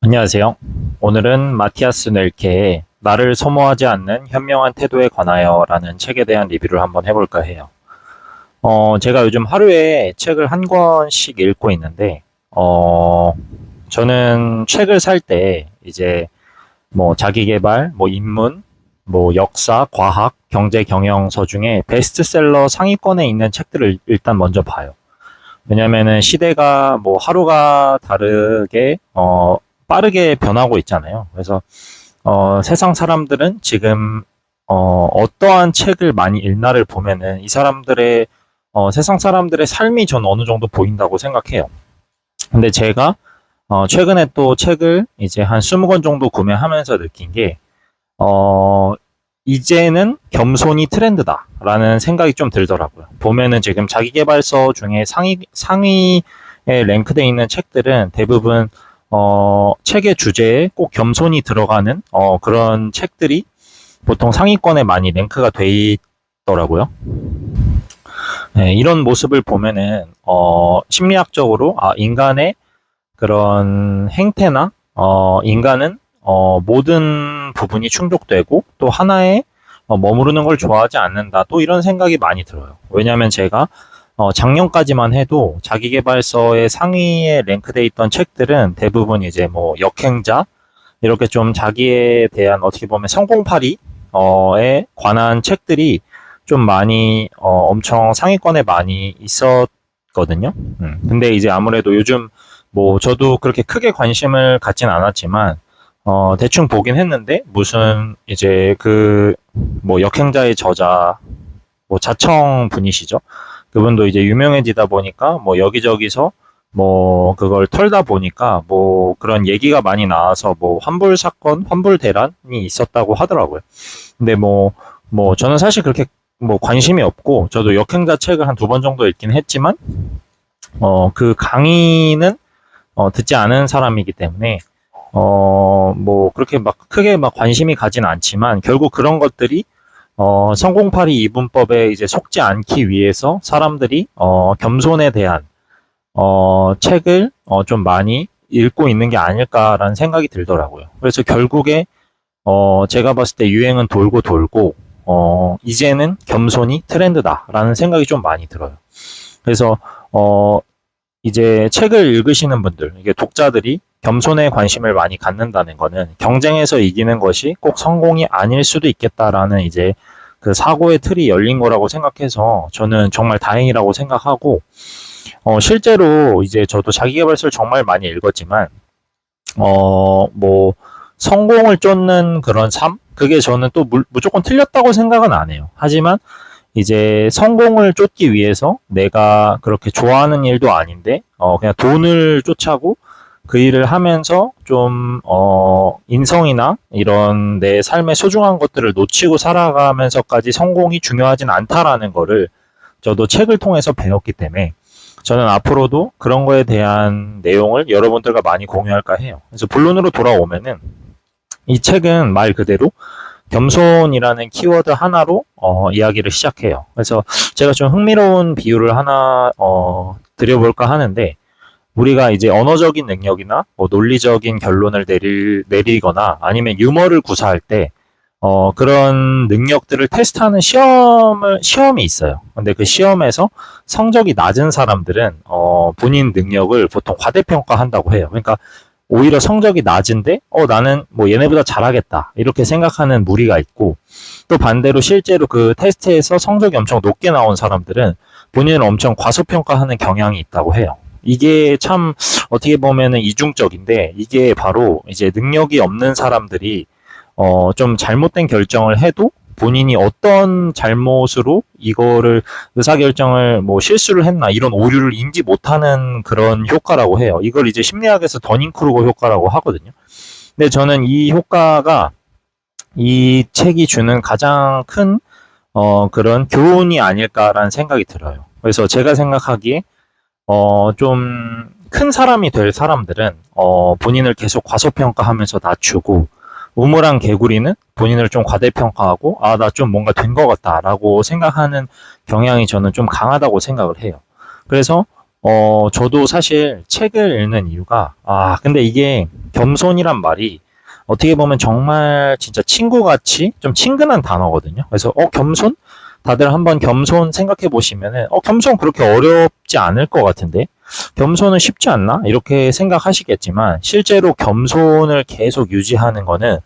안녕하세요. 오늘은 마티아스 넬케의 나를 소모하지 않는 현명한 태도에 관하여 라는 책에 대한 리뷰를 한번 해볼까 해요. 제가 요즘 하루에 책을 한 권씩 읽고 있는데, 저는 책을 살 때 이제 뭐 자기계발, 뭐 인문, 뭐 역사, 과학, 경제, 경영서 중에 베스트셀러 상위권에 있는 책들을 일단 먼저 봐요. 왜냐면은 시대가 뭐 하루가 다르게 빠르게 변하고 있잖아요. 그래서 세상 사람들은 지금 어떠한 책을 많이 읽나를 보면은 이 사람들의 세상 사람들의 삶이 전 어느 정도 보인다고 생각해요. 근데 제가 최근에 또 책을 이제 한 20권 정도 구매하면서 느낀 게 이제는 겸손이 트렌드다라는 생각이 좀 들더라고요. 보면은 지금 자기계발서 중에 상위에 랭크되어 있는 책들은 대부분 책의 주제에 꼭 겸손이 들어가는 그런 책들이 보통 상위권에 많이 랭크가 돼 있더라고요. 네, 이런 모습을 보면은 심리학적으로 인간의 그런 행태나 인간은 모든 부분이 충족되고 또 하나에 머무르는 걸 좋아하지 않는다. 또 이런 생각이 많이 들어요. 왜냐하면 제가 작년까지만 해도 자기계발서의 상위에 랭크돼 있던 책들은 대부분 이제 뭐 역행자 이렇게 좀 자기에 대한 어떻게 보면 성공파리에 관한 책들이 좀 많이 엄청 상위권에 많이 있었거든요. 근데 이제 아무래도 요즘 뭐 저도 그렇게 크게 관심을 갖진 않았지만 대충 보긴 했는데 무슨 이제 그 뭐 역행자의 저자 뭐 자청 분이시죠. 그분도 이제 유명해지다 보니까 뭐 여기저기서 뭐 그걸 털다 보니까 뭐 그런 얘기가 많이 나와서 뭐 환불 사건, 환불 대란이 있었다고 하더라고요. 근데 뭐 저는 사실 그렇게 뭐 관심이 없고 저도 역행자 책을 한 두 번 정도 읽긴 했지만 그 강의는 듣지 않은 사람이기 때문에 뭐 그렇게 막 크게 막 관심이 가진 않지만 결국 그런 것들이 성공파리 이분법에 이제 속지 않기 위해서 사람들이 겸손에 대한 책을 좀 많이 읽고 있는 게 아닐까라는 생각이 들더라고요. 그래서 결국에 제가 봤을 때 유행은 돌고 돌고 이제는 겸손이 트렌드다라는 생각이 좀 많이 들어요. 그래서 이제 책을 읽으시는 분들, 이게 독자들이 겸손에 관심을 많이 갖는다는 거는 경쟁에서 이기는 것이 꼭 성공이 아닐 수도 있겠다라는 이제 그 사고의 틀이 열린 거라고 생각해서 저는 정말 다행이라고 생각하고, 실제로 이제 저도 자기계발서를 정말 많이 읽었지만, 뭐, 성공을 쫓는 그런 삶? 그게 저는 또 무조건 틀렸다고 생각은 안 해요. 하지만 이제 성공을 쫓기 위해서 내가 그렇게 좋아하는 일도 아닌데, 그냥 돈을 쫓아고 그 일을 하면서 좀, 인성이나 이런 내 삶의 소중한 것들을 놓치고 살아가면서까지 성공이 중요하진 않다라는 거를 저도 책을 통해서 배웠기 때문에 저는 앞으로도 그런 거에 대한 내용을 여러분들과 많이 공유할까 해요. 그래서 본론으로 돌아오면은 이 책은 말 그대로 겸손이라는 키워드 하나로 이야기를 시작해요. 그래서 제가 좀 흥미로운 비유를 하나 드려볼까 하는데 우리가 이제 언어적인 능력이나 뭐 논리적인 결론을 내리거나 아니면 유머를 구사할 때 그런 능력들을 테스트하는 시험이 있어요. 근데 그 시험에서 성적이 낮은 사람들은 본인 능력을 보통 과대평가한다고 해요. 그러니까 오히려 성적이 낮은데 나는 뭐 얘네보다 잘하겠다 이렇게 생각하는 무리가 있고, 또 반대로 실제로 그 테스트에서 성적이 엄청 높게 나온 사람들은 본인을 엄청 과소평가하는 경향이 있다고 해요. 이게 참 어떻게 보면은 이중적인데, 이게 바로 이제 능력이 없는 사람들이 좀 잘못된 결정을 해도 본인이 어떤 잘못으로 이거를 의사결정을 뭐 실수를 했나 이런 오류를 인지 못하는 그런 효과라고 해요. 이걸 이제 심리학에서 더닝크루거 효과라고 하거든요. 근데 저는 이 효과가 이 책이 주는 가장 큰 그런 교훈이 아닐까라는 생각이 들어요. 그래서 제가 생각하기에 좀 큰 사람이 될 사람들은 본인을 계속 과소평가하면서 낮추고, 우물한 개구리는 본인을 좀 과대평가하고 나 좀 뭔가 된 것 같다라고 생각하는 경향이 저는 좀 강하다고 생각을 해요. 그래서 저도 사실 책을 읽는 이유가 근데 이게 겸손이란 말이 어떻게 보면 정말 진짜 친구같이 좀 친근한 단어거든요. 그래서 겸손? 다들 한번 겸손 생각해 보시면은 겸손 그렇게 어렵지 않을 것 같은데 겸손은 쉽지 않나? 이렇게 생각하시겠지만 실제로 겸손을 계속 유지하는 거는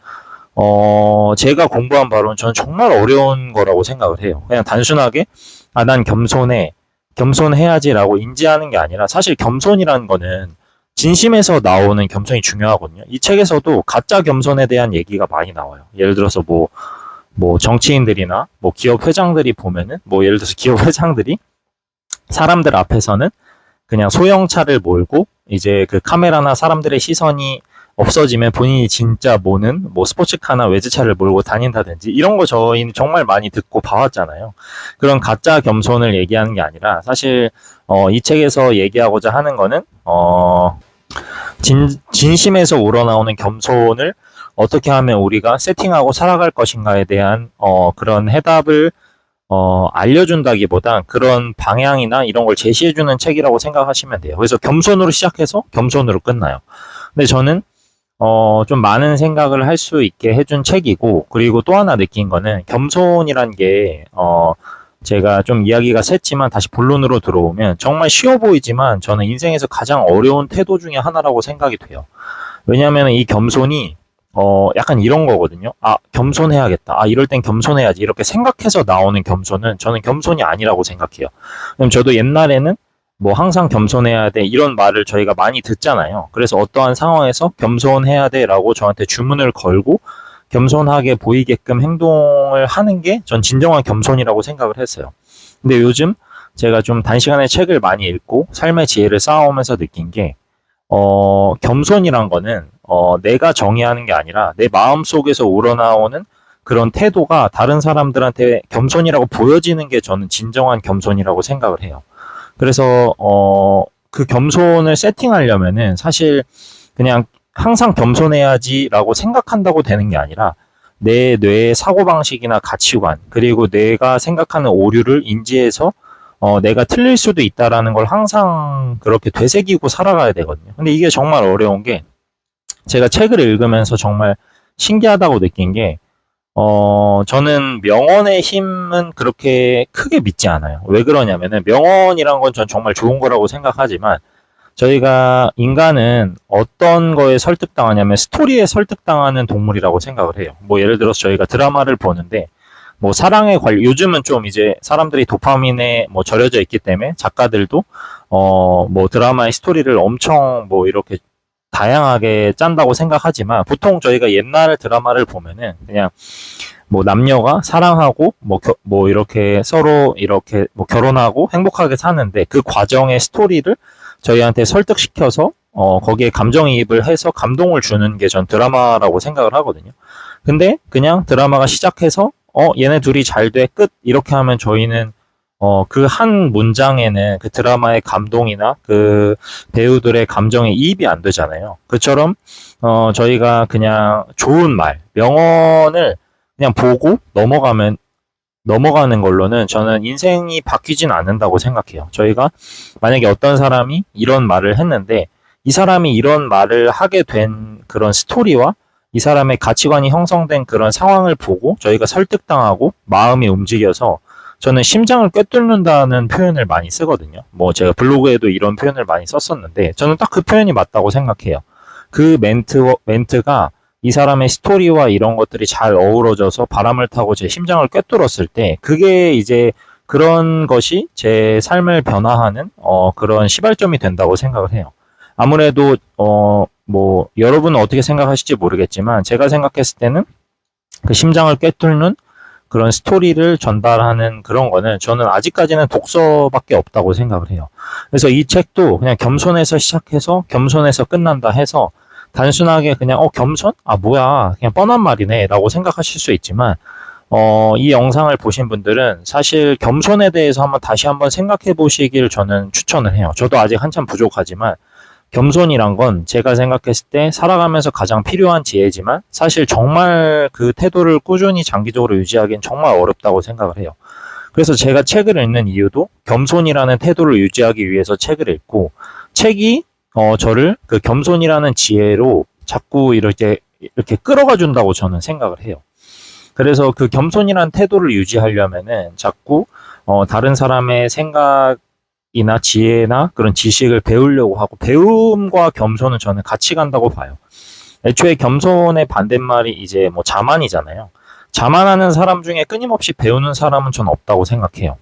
제가 공부한 바로는 저는 정말 어려운 거라고 생각을 해요. 그냥 단순하게 난 겸손해, 겸손해야지라고 인지하는 게 아니라 사실 겸손이라는 거는 진심에서 나오는 겸손이 중요하거든요. 이 책에서도 가짜 겸손에 대한 얘기가 많이 나와요. 예를 들어서 뭐 정치인들이나 뭐 기업 회장들이 보면은 뭐 예를 들어서 기업 회장들이 사람들 앞에서는 그냥 소형차를 몰고 이제 그 카메라나 사람들의 시선이 없어지면 본인이 진짜 모는 뭐 스포츠카나 외제차를 몰고 다닌다든지 이런 거 저희는 정말 많이 듣고 봐왔잖아요. 그런 가짜 겸손을 얘기하는 게 아니라 사실 이 책에서 얘기하고자 하는 거는 진심에서 우러나오는 겸손을 어떻게 하면 우리가 세팅하고 살아갈 것인가에 대한 그런 해답을 알려준다기보다 그런 방향이나 이런 걸 제시해주는 책이라고 생각하시면 돼요. 그래서 겸손으로 시작해서 겸손으로 끝나요. 근데 저는 좀 많은 생각을 할 수 있게 해준 책이고, 그리고 또 하나 느낀 거는 겸손이란 게 제가 좀 이야기가 샜지만 다시 본론으로 들어오면 정말 쉬워 보이지만 저는 인생에서 가장 어려운 태도 중에 하나라고 생각이 돼요. 왜냐하면 이 겸손이 약간 이런 거거든요. 겸손해야겠다. 이럴 땐 겸손해야지. 이렇게 생각해서 나오는 겸손은 저는 겸손이 아니라고 생각해요. 그럼 저도 옛날에는 뭐 항상 겸손해야 돼 이런 말을 저희가 많이 듣잖아요. 그래서 어떠한 상황에서 겸손해야 돼라고 저한테 주문을 걸고 겸손하게 보이게끔 행동을 하는 게 전 진정한 겸손이라고 생각을 했어요. 근데 요즘 제가 좀 단시간에 책을 많이 읽고 삶의 지혜를 쌓아오면서 느낀 게 겸손이란 거는 내가 정의하는 게 아니라 내 마음속에서 우러나오는 그런 태도가 다른 사람들한테 겸손이라고 보여지는 게 저는 진정한 겸손이라고 생각을 해요. 그래서 그 겸손을 세팅하려면은 사실 그냥 항상 겸손해야지라고 생각한다고 되는 게 아니라 내 뇌의 사고방식이나 가치관 그리고 내가 생각하는 오류를 인지해서 내가 틀릴 수도 있다라는 걸 항상 그렇게 되새기고 살아가야 되거든요. 근데 이게 정말 어려운 게 제가 책을 읽으면서 정말 신기하다고 느낀 게 저는 명언의 힘은 그렇게 크게 믿지 않아요. 왜 그러냐면은 명언이란 건 전 정말 좋은 거라고 생각하지만 저희가 인간은 어떤 거에 설득당하냐면 스토리에 설득당하는 동물이라고 생각을 해요. 뭐 예를 들어서 저희가 드라마를 보는데 뭐 사랑에 관련 요즘은 좀 이제 사람들이 도파민에 뭐 절여져 있기 때문에 작가들도 뭐 드라마의 스토리를 엄청 뭐 이렇게 다양하게 짠다고 생각하지만 보통 저희가 옛날 드라마를 보면은 그냥 뭐 남녀가 사랑하고 뭐 이렇게 서로 이렇게 뭐 결혼하고 행복하게 사는데 그 과정의 스토리를 저희한테 설득시켜서 거기에 감정이입을 해서 감동을 주는 게 전 드라마라고 생각을 하거든요. 근데 그냥 드라마가 시작해서 얘네 둘이 잘 돼 끝 이렇게 하면 저희는 그 한 문장에는 그 드라마의 감동이나 그 배우들의 감정에 이입이 안 되잖아요. 그처럼 저희가 그냥 좋은 말, 명언을 그냥 보고 넘어가는 걸로는 저는 인생이 바뀌진 않는다고 생각해요. 저희가 만약에 어떤 사람이 이런 말을 했는데 이 사람이 이런 말을 하게 된 그런 스토리와 이 사람의 가치관이 형성된 그런 상황을 보고 저희가 설득당하고 마음이 움직여서 저는 심장을 꿰뚫는다는 표현을 많이 쓰거든요. 뭐 제가 블로그에도 이런 표현을 많이 썼었는데 저는 딱 그 표현이 맞다고 생각해요. 그 멘트가 이 사람의 스토리와 이런 것들이 잘 어우러져서 바람을 타고 제 심장을 꿰뚫었을 때 그게 이제 그런 것이 제 삶을 변화하는 그런 시발점이 된다고 생각을 해요. 아무래도 뭐 여러분은 어떻게 생각하실지 모르겠지만 제가 생각했을 때는 그 심장을 꿰뚫는 그런 스토리를 전달하는 그런 거는 저는 아직까지는 독서밖에 없다고 생각을 해요. 그래서 이 책도 그냥 겸손해서 시작해서 겸손해서 끝난다 해서 단순하게 그냥 겸손? 뭐야 그냥 뻔한 말이네 라고 생각하실 수 있지만 이 영상을 보신 분들은 사실 겸손에 대해서 다시 한번 생각해 보시길 저는 추천을 해요. 저도 아직 한참 부족하지만 겸손이란 건 제가 생각했을 때 살아가면서 가장 필요한 지혜지만 사실 정말 그 태도를 꾸준히 장기적으로 유지하기엔 정말 어렵다고 생각을 해요. 그래서 제가 책을 읽는 이유도 겸손이라는 태도를 유지하기 위해서 책을 읽고 책이 저를 그 겸손이라는 지혜로 자꾸 이렇게 끌어가 준다고 저는 생각을 해요. 그래서 그 겸손이란 태도를 유지하려면은 자꾸 다른 사람의 생각이나 지혜나 그런 지식을 배우려고 하고, 배움과 겸손은 저는 같이 간다고 봐요. 애초에 겸손의 반대말이 이제 뭐 자만이잖아요. 자만하는 사람 중에 끊임없이 배우는 사람은 저는 없다고 생각해요.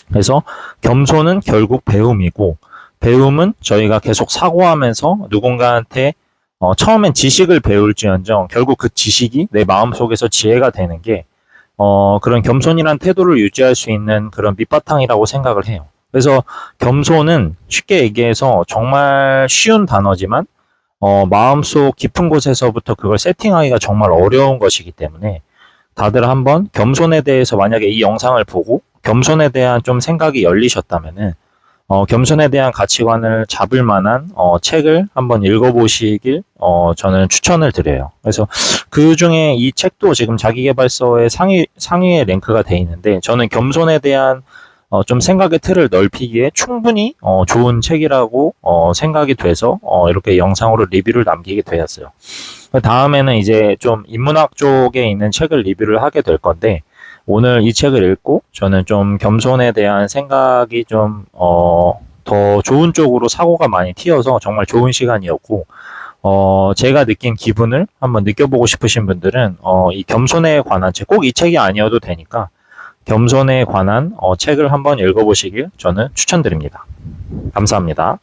그래서 겸손은 결국 배움이고, 배움은 저희가 계속 사고하면서 누군가한테 처음엔 지식을 배울지언정 결국 그 지식이 내 마음속에서 지혜가 되는 게 그런 겸손이란 태도를 유지할 수 있는 그런 밑바탕이라고 생각을 해요. 그래서 겸손은 쉽게 얘기해서 정말 쉬운 단어지만 마음속 깊은 곳에서부터 그걸 세팅하기가 정말 어려운 것이기 때문에, 다들 한번 겸손에 대해서 만약에 이 영상을 보고 겸손에 대한 좀 생각이 열리셨다면은 겸손에 대한 가치관을 잡을 만한 책을 한번 읽어보시길 저는 추천을 드려요. 그래서 그 중에 이 책도 지금 자기계발서의 상위에 랭크가 돼 있는데, 저는 겸손에 대한 좀 생각의 틀을 넓히기에 충분히 좋은 책이라고 생각이 돼서 이렇게 영상으로 리뷰를 남기게 되었어요. 다음에는 이제 좀 인문학 쪽에 있는 책을 리뷰를 하게 될 건데, 오늘 이 책을 읽고 저는 좀 겸손에 대한 생각이 좀 더 좋은 쪽으로 사고가 많이 튀어서 정말 좋은 시간이었고, 제가 느낀 기분을 한번 느껴보고 싶으신 분들은 이 겸손에 관한 책, 꼭 이 책이 아니어도 되니까 겸손에 관한 책을 한번 읽어보시길 저는 추천드립니다. 감사합니다.